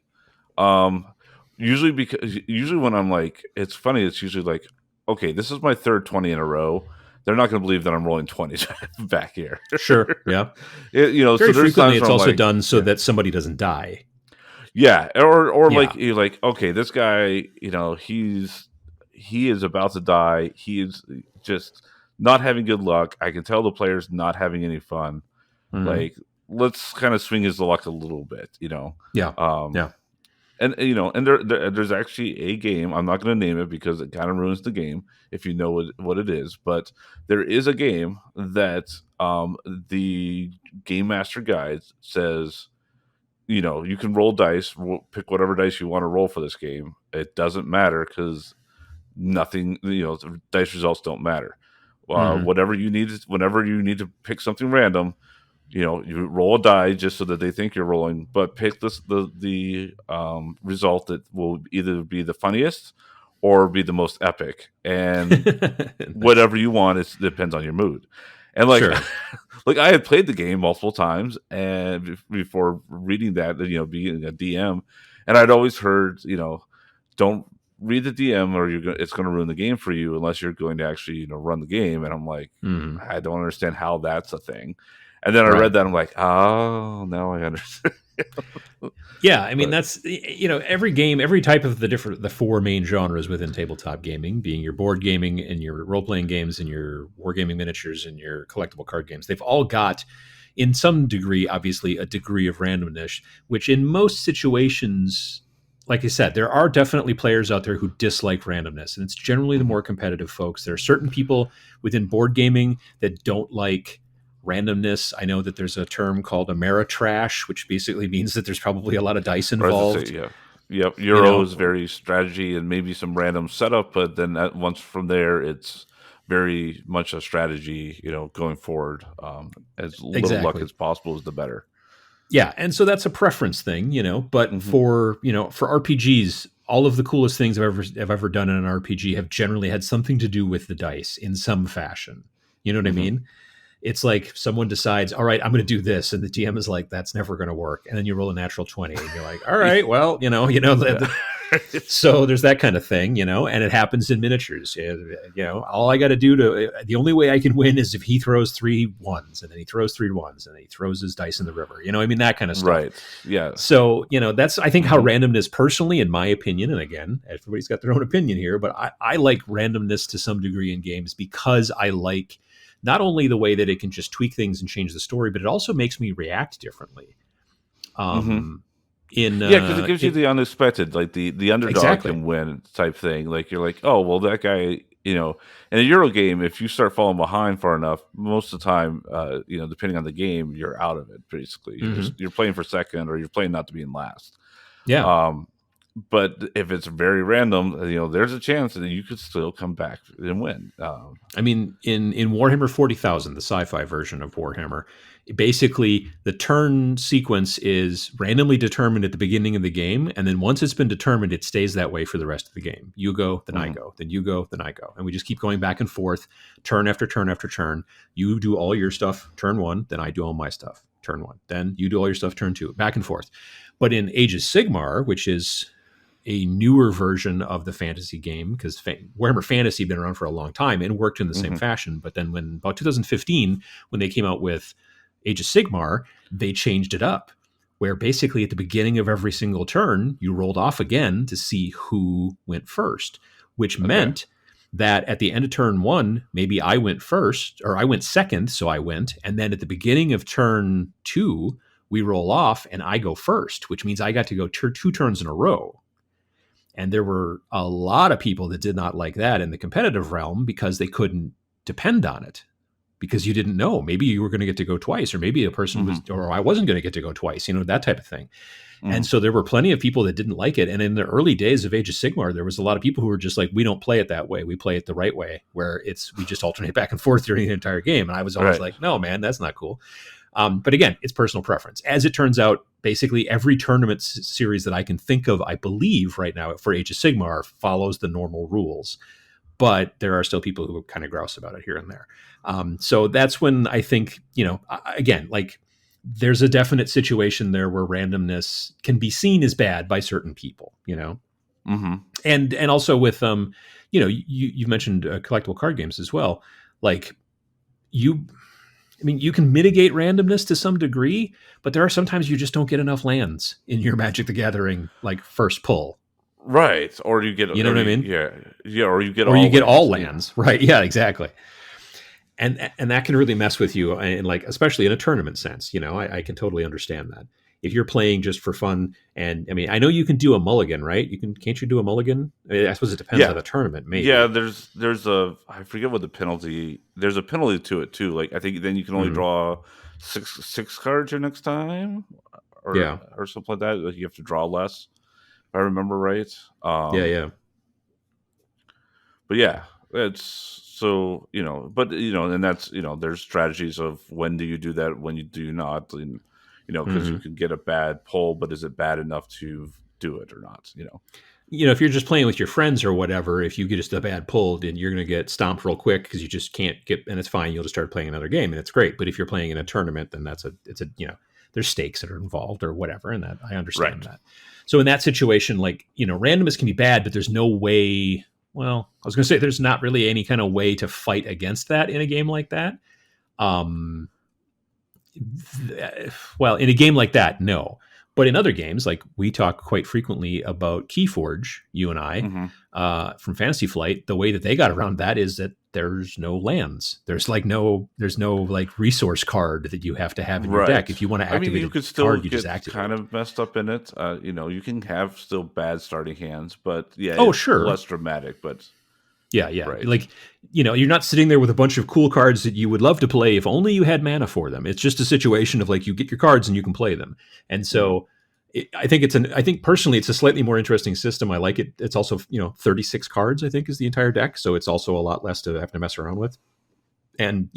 Usually when I'm like, it's funny. It's usually like, okay, this is my third 20 in a row. They're not going to believe that I'm rolling 20s back here. Sure. Yeah. Very so frequently it's also done so that somebody doesn't die. Yeah, or like Yeah. you're like, okay, this guy, he is about to die. He is just not having good luck. I can tell the player's not having any fun. Mhm. Like, let's kind of swing his luck a little bit. Yeah. Um, Yeah. and there's actually a game. I'm not going to name it because it kind of ruins the game if you know what it is. But there is a game that the Game Master Guide says, you can roll dice, pick whatever dice you want to roll for this game. It doesn't matter because nothing, the dice results don't matter. Mhm. Whatever you need, whenever you need to pick something random, you roll a die just so that they think you're rolling, but pick the result that will either be the funniest or be the most epic. And Nice. whatever you want, it depends on your mood. And like, Sure. like I had played the game multiple times, and before reading that, being a DM, and I'd always heard, don't read the DM or it's going to ruin the game for you unless you're going to actually, run the game. And I'm like, Mhm. I don't understand how that's a thing. And then I Right. read that, I'm like, oh, now I understand. Yeah, I mean But that's every game, every type of the four main genres within tabletop gaming, being your board gaming and your role playing games and your wargaming miniatures and your collectible card games. They've all got, in some degree, obviously, a degree of randomness, which in most situations, like I said, there are definitely players out there who dislike randomness, and it's generally the mhm. more competitive folks. There are certain people within board gaming that don't like randomness. I know that there's a term called Ameritrash, which basically means that there's probably a lot of dice Or as I say, involved. yeah. Yep, You Euro know, is very strategy and maybe some random setup, but then once from there, it's very much a strategy. Going forward, as little luck exactly. as possible is the better. Yeah, and so that's a preference thing, But Hmm. for RPGs, all of the coolest things I've ever done in an RPG have generally had something to do with the dice in some fashion. You know what I Hmm. mean? It's like someone decides, all right, I'm going to do this, and the GM is like, that's never going to work, and then you roll a natural 20, and you're like, all right, well, Yeah. so there's that kind of thing, and it happens in miniatures. All I got to do the only way I can win is if he throws 3 1s, and then he throws 3 1s, and then he throws his dice in the river. I mean, that kind of stuff. Right. Yeah. So, that's, I think, how Hmm. randomness personally, in my opinion, and again, everybody's got their own opinion here, but I like randomness to some degree in games because I like not only the way that it can just tweak things and change the story, but it also makes me react differently. Hmm. Um, in, Yeah, because it uh, gives you in the unexpected, like the underdog exactly. can win type thing. Like you're like, oh well, that guy, in a Euro game, if you start falling behind far enough, most of the time, depending on the game, you're out of it. Basically, Hmm. you're playing for second, or you're playing not to be in last. Yeah. Um, but if it's very random, there's a chance that you could still come back and win. I mean, in Warhammer 40,000, the sci-fi version of Warhammer, basically the turn sequence is randomly determined at the beginning of the game, and then once it's been determined, it stays that way for the rest of the game. You go, then I Mhm. go, then you go, then I go, and we just keep going back and forth, turn after turn after turn. You do all your stuff, turn one, then I do all my stuff, turn one, then you do all your stuff, turn two, back and forth. But in Age of Sigmar, which is a newer version of the fantasy game, because Warhammer Fantasy had been around for a long time and worked in the same Mhm. fashion. But then when about 2015, when they came out with Age of Sigmar, they changed it up, where basically at the beginning of every single turn, you rolled off again to see who went first, which Okay. meant that at the end of turn one, maybe I went first or I went second, so I went. And then at the beginning of turn two, we roll off and I go first, which means I got to go two turns in a row. And there were a lot of people that did not like that in the competitive realm because they couldn't depend on it, because you didn't know. Maybe you were going to get to go twice, or maybe a person was, Mhm. or I wasn't going to get to go twice, that type of thing. And Mhm. so there were plenty of people that didn't like it. And in the early days of Age of Sigmar, there was a lot of people who were just like, we don't play it that way. We play it the right way, where we just alternate back and forth during the entire game. And I was always Right. like, no, man, that's not cool. But again, it's personal preference. As it turns out, basically every tournament series that I can think of, I believe right now for Age of Sigmar follows the normal rules. But there are still people who kind of grouse about it here and there. So that's when I think, again, like there's a definite situation there where randomness can be seen as bad by certain people. Mhm. And also with you've mentioned collectible card games as well. Like you I mean, you can mitigate randomness to some degree, but there are sometimes you just don't get enough lands in your Magic the Gathering like first pull. Right. Or you get, You know what I mean? Yeah. Or you get Or all you get lands. all lands. Right. Yeah, exactly. And that can really mess with you, and like especially in a tournament sense. I can totally understand that. If you're playing just for fun, and I mean, I know you can do a mulligan, right? Can't you do a mulligan? I suppose it depends on the tournament, maybe. Yeah, there's I forget what the penalty. There's a penalty to it too. Like I think then you can only draw six cards your next time, or something like that. Like you have to draw less, if I remember right. Yeah. But yeah, it's so and that's there's strategies of when do you do that, when you do not, and because you can get a bad pull, but is it bad enough to do it or not? If you're just playing with your friends or whatever, if you get just a bad pull, then you're going to get stomped real quick because you just can't get, and it's fine. You'll just start playing another game, and it's great. But if you're playing in a tournament, then there's stakes that are involved or whatever, and that I understand that. So in that situation, like randomness can be bad, but there's no way. Well, I was going to say there's not really any kind of way to fight against that in a game like that. Well, in a game like that, no. But in other games, like we talk quite frequently about Keyforge, you and I, from Fantasy Flight, the way that they got around that is that there's no lands. There's no like resource card that you have to have in your deck. If you want to activate you could still card, you get just activate kind of messed up in it. You can have still bad starting hands, but sure, less dramatic, but yeah. Right. Like, you're not sitting there with a bunch of cool cards that you would love to play if only you had mana for them. It's just a situation of like, you get your cards and you can play them. And so I think personally, it's a slightly more interesting system. I like it. It's also, 36 cards, I think, is the entire deck. So it's also a lot less to have to mess around with. And,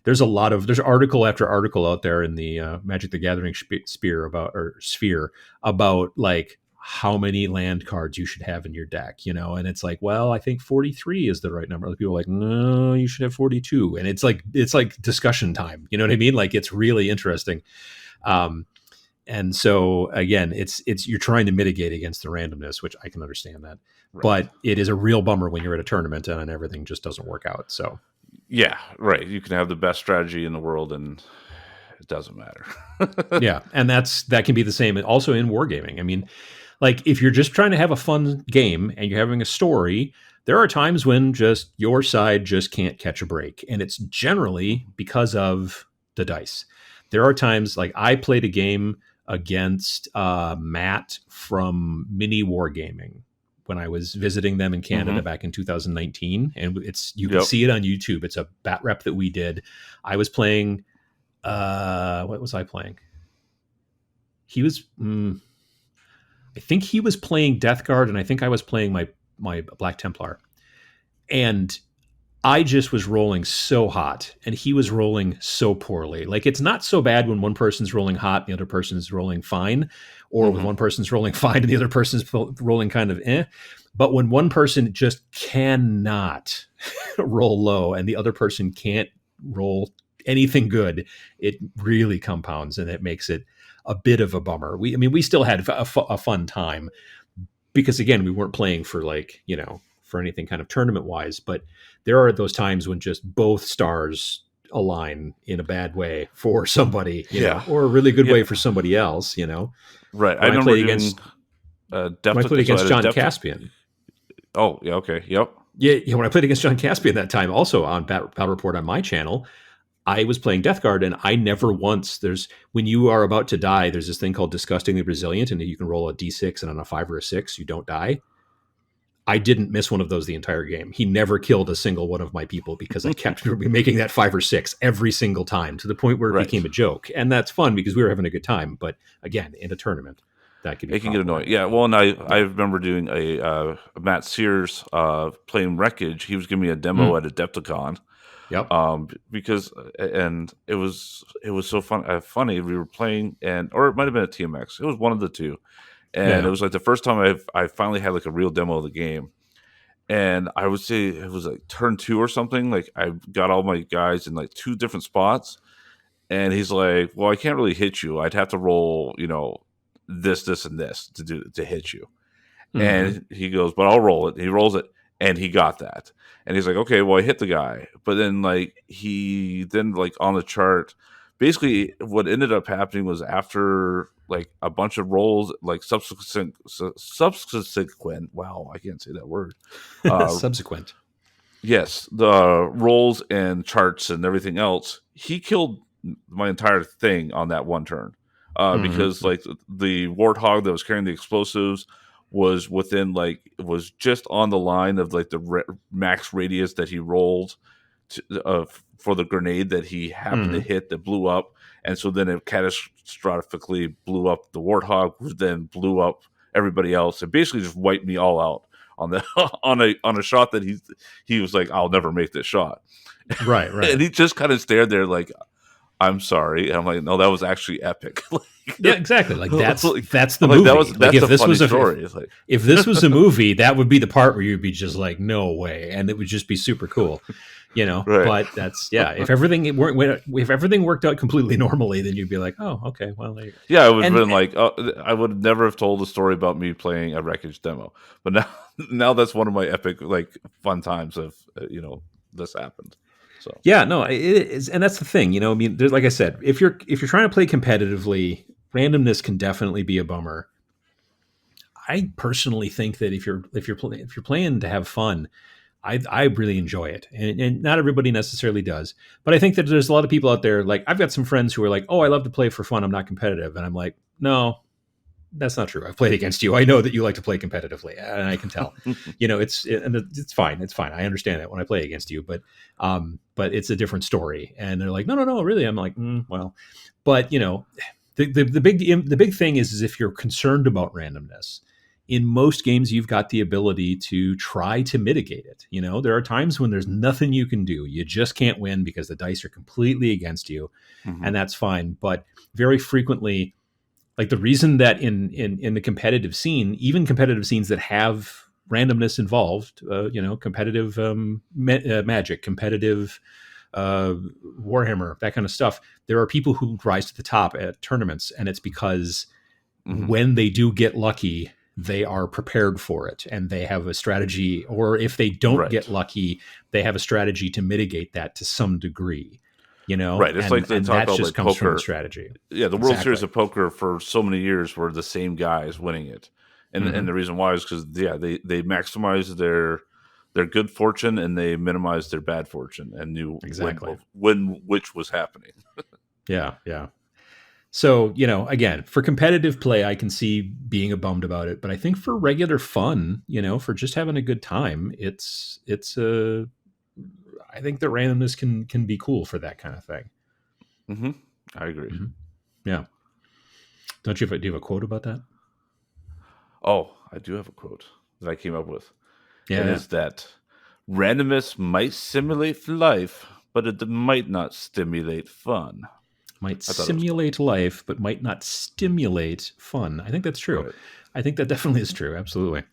there's article after article out there in the Magic the Gathering sphere about like, how many land cards you should have in your deck, and it's like, well, I think 43 is the right number. Other people are like, no, you should have 42. And it's like discussion time. You know what I mean? Like, it's really interesting. And so again, it's you're trying to mitigate against the randomness, which I can understand that, but it is a real bummer when you're at a tournament and everything just doesn't work out. So yeah, right. You can have the best strategy in the world and it doesn't matter. Yeah. And that can be the same also in wargaming. I mean, like if you're just trying to have a fun game and you're having a story, there are times when just your side just can't catch a break. And it's generally because of the dice. There are times like I played a game against Matt from Mini Wargaming when I was visiting them in Canada back in 2019. And you can see it on YouTube. It's a bat rep that we did. I was playing, what was I playing? He was... I think he was playing Death Guard, and I think I was playing my Black Templar. And I just was rolling so hot, and he was rolling so poorly. Like, it's not so bad when one person's rolling hot and the other person's rolling fine, or when one person's rolling fine and the other person's rolling kind of eh. But when one person just cannot roll low and the other person can't roll anything good, it really compounds, and it makes it a bit of a bummer. We still had a fun time because again, we weren't playing for for anything kind of tournament wise, but there are those times when just both stars align in a bad way for somebody, or a really good way for somebody else, Right. I played against John Caspian. Oh, yeah. Okay. Yep. Yeah. When I played against John Caspian that time, also on Battle Report on my channel, I was playing Death Guard, and I never once, when you are about to die, there's this thing called Disgustingly Resilient, and you can roll a D6, and on a 5 or a 6, you don't die. I didn't miss one of those the entire game. He never killed a single one of my people because I kept making that 5 or 6 every single time to the point where it became a joke. And that's fun because we were having a good time. But again, in a tournament, that can get annoying. Yeah. Well, and I remember doing a Matt Sears playing Wreckage. He was giving me a demo at Adepticon. Yep. Because it was so funny. We were playing or it might have been a TMX. It was one of the two, and it was like the first time I finally had like a real demo of the game, and I would say it was like turn 2 or something. Like I got all my guys in like 2 different spots, and he's like, "Well, I can't really hit you. I'd have to roll, this, and this to hit you." And he goes, "But I'll roll it." He rolls it. and he got that. And he's like, okay, well, I hit the guy. But then, like, on the chart, basically what ended up happening was after, like, a bunch of rolls, like, subsequent, wow, I can't say that word. Subsequent. Yes, the rolls and charts and everything else, he killed my entire thing on that one turn. Because, like, the warthog that was carrying the explosives was was just on the line of, like, the max radius that he rolled for the grenade that he happened to hit that blew up, and so then it catastrophically blew up the warthog, which then blew up everybody else. It basically just wiped me all out on the on a shot that he was like, I'll never make this shot. Right. And he just kind of stared there like, I'm sorry. And I'm like, no, that was actually epic. Yeah, exactly. Like that's the like, movie. That's if this was a story. If this was a movie, that would be the part where you'd be just like, no way, and it would just be super cool, you know. Right. But that's if everything worked out completely normally, then you'd be like, oh, okay, well, there you go. Yeah, I would have been like, I would never have told the story about me playing a Wreckage demo, but now that's one of my epic, like, fun times of this happened. So. Yeah, no, it is, and that's the thing, you know. I mean, like I said, if you're trying to play competitively, randomness can definitely be a bummer. I personally think that if you're playing to have fun, I really enjoy it, and not everybody necessarily does. But I think that there's a lot of people out there. Like, I've got some friends who are like, "Oh, I love to play for fun. I'm not competitive," and I'm like, "No, that's not true. I've played against you. I know that you like to play competitively, and I can tell. You know, it's fine. It's fine. I understand that when I play against you, but it's a different story." And they're like, no, really. I'm like, well, but you know, the big thing is if you're concerned about randomness, in most games, you've got the ability to try to mitigate it. You know, there are times when there's nothing you can do. You just can't win because the dice are completely against you, and that's fine. But very frequently, like, the reason that in the competitive scene, even competitive scenes that have randomness involved, competitive Magic, competitive Warhammer, that kind of stuff, there are people who rise to the top at tournaments, and it's because when they do get lucky, they are prepared for it, and they have a strategy, or if they don't get lucky, they have a strategy to mitigate that to some degree. You know, right? It's like they talk about, like, comes poker from strategy. Yeah, the World Series of Poker for so many years were the same guys winning it, and the reason why is because they maximized their good fortune and they minimized their bad fortune and knew exactly when which was happening. Yeah. So, you know, again, for competitive play, I can see being bummed about it, but I think for regular fun, you know, for just having a good time, I think the randomness can be cool for that kind of thing. I agree. Yeah. Do you have a quote about that? Oh, I do have a quote that I came up with. Yeah. It is that randomness might simulate life, but it might not stimulate fun. Might simulate life, but might not stimulate fun. I think that's true. Right. I think that definitely is true. Absolutely.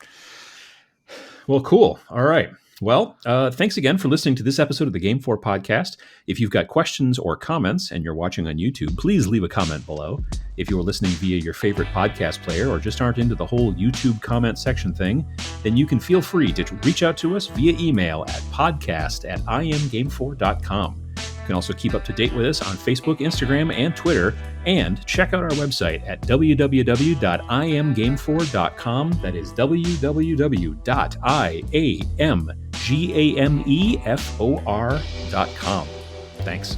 Well, cool. All right. Well, thanks again for listening to this episode of the GameFor Podcast. If you've got questions or comments and you're watching on YouTube, please leave a comment below. If you are listening via your favorite podcast player or just aren't into the whole YouTube comment section thing, then you can feel free to reach out to us via email at podcast@imgamefor.com. You can also keep up to date with us on Facebook, Instagram, and Twitter, and check out our website at www.imgamefor.com. That is www.imgamefor.com. Thanks.